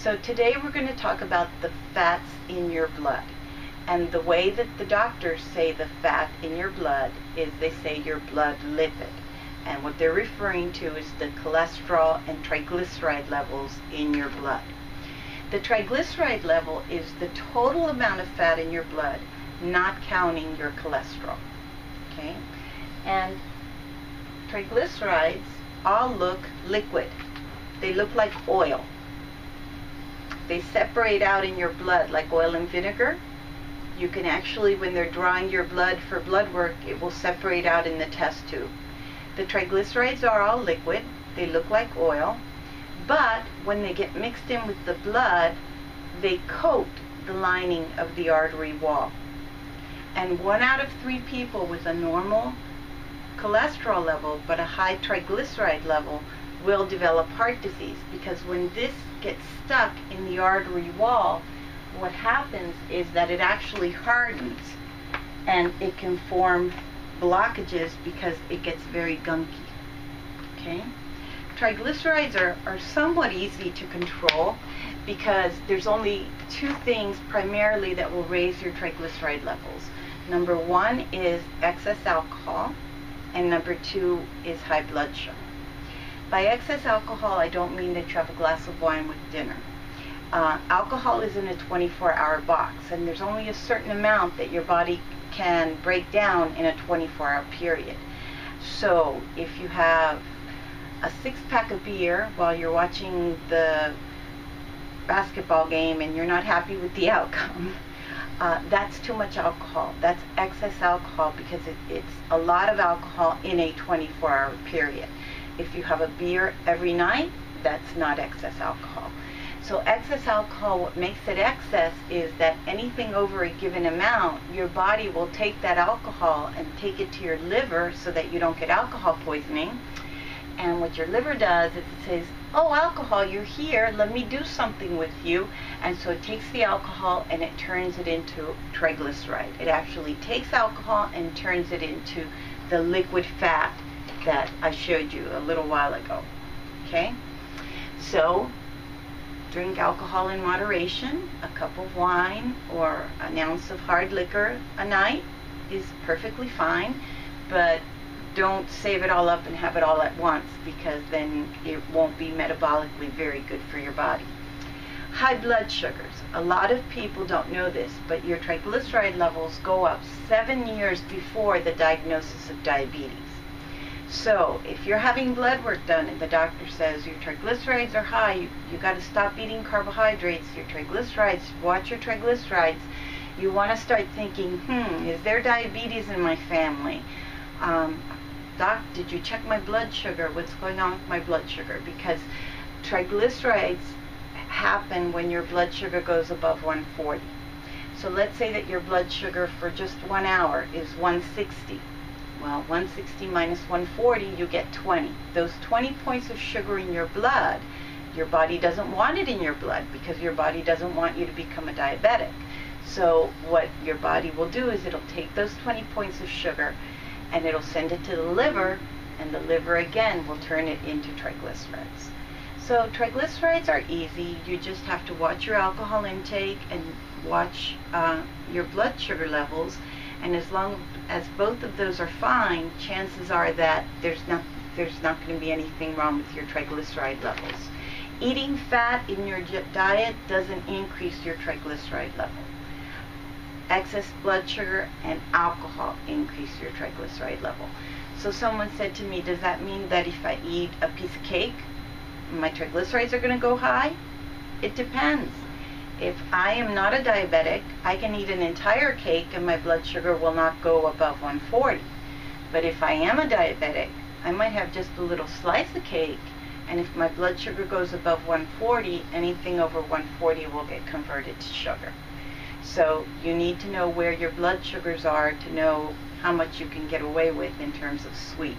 So today we're going to talk about the fats in your blood. And the way that the doctors say the fat in your blood is they say your blood lipid. And what they're referring to is the cholesterol and triglyceride levels in your blood. The triglyceride level is the total amount of fat in your blood, not counting your cholesterol. Okay? And triglycerides all look liquid. They look like oil. They separate out in your blood like oil and vinegar. You can actually, when they're drawing your blood for blood work, it will separate out in the test tube. The triglycerides are all liquid. They look like oil. But when they get mixed in with the blood, they coat the lining of the artery wall. And 1 out of 3 people with a normal cholesterol level but a high triglyceride level will develop heart disease, because when this gets stuck in the artery wall, what happens is that it actually hardens and it can form blockages because it gets very gunky. Okay? Triglycerides are somewhat easy to control because there's only 2 things primarily that will raise your triglyceride levels. Number 1 is excess alcohol, and number 2 is high blood sugar. By excess alcohol, I don't mean that you have a glass of wine with dinner. Alcohol is in a 24-hour box, and there's only a certain amount that your body can break down in a 24-hour period. So if you have a 6-pack of beer while you're watching the basketball game and you're not happy with the outcome, that's too much alcohol. That's excess alcohol because it's a lot of alcohol in a 24-hour period. If you have a beer every night, that's not excess alcohol. So excess alcohol, what makes it excess is that anything over a given amount, your body will take that alcohol and take it to your liver so that you don't get alcohol poisoning. And what your liver does is it says, oh, alcohol, you're here, let me do something with you. And so it takes the alcohol and it turns it into triglyceride. It actually takes alcohol and turns it into the liquid fat that I showed you a little while ago. Okay? So drink alcohol in moderation. A cup of wine or an ounce of hard liquor a night is perfectly fine, but don't save it all up and have it all at once, because then it won't be metabolically very good for your body. High blood sugars. A lot of people don't know this, but your triglyceride levels go up 7 years before the diagnosis of diabetes. So if you're having blood work done and the doctor says your triglycerides are high, you got to stop eating carbohydrates, your triglycerides, watch your triglycerides, you want to start thinking, is there diabetes in my family? Doc, did you check my blood sugar? What's going on with my blood sugar? Because triglycerides happen when your blood sugar goes above 140. So let's say that your blood sugar for just 1 hour is 160. Well, 160 minus 140, you get 20. Those 20 points of sugar in your blood, your body doesn't want it in your blood because your body doesn't want you to become a diabetic. So what your body will do is it'll take those 20 points of sugar and it'll send it to the liver, and the liver again will turn it into triglycerides. So triglycerides are easy. You just have to watch your alcohol intake and watch your blood sugar levels. And as long as both of those are fine, chances are that there's not going to be anything wrong with your triglyceride levels. Eating fat in your diet doesn't increase your triglyceride level. Excess blood sugar and alcohol increase your triglyceride level. So someone said to me, does that mean that if I eat a piece of cake, my triglycerides are going to go high? It depends. If I am not a diabetic, I can eat an entire cake and my blood sugar will not go above 140. But if I am a diabetic, I might have just a little slice of cake, and if my blood sugar goes above 140, anything over 140 will get converted to sugar. So you need to know where your blood sugars are to know how much you can get away with in terms of sweets.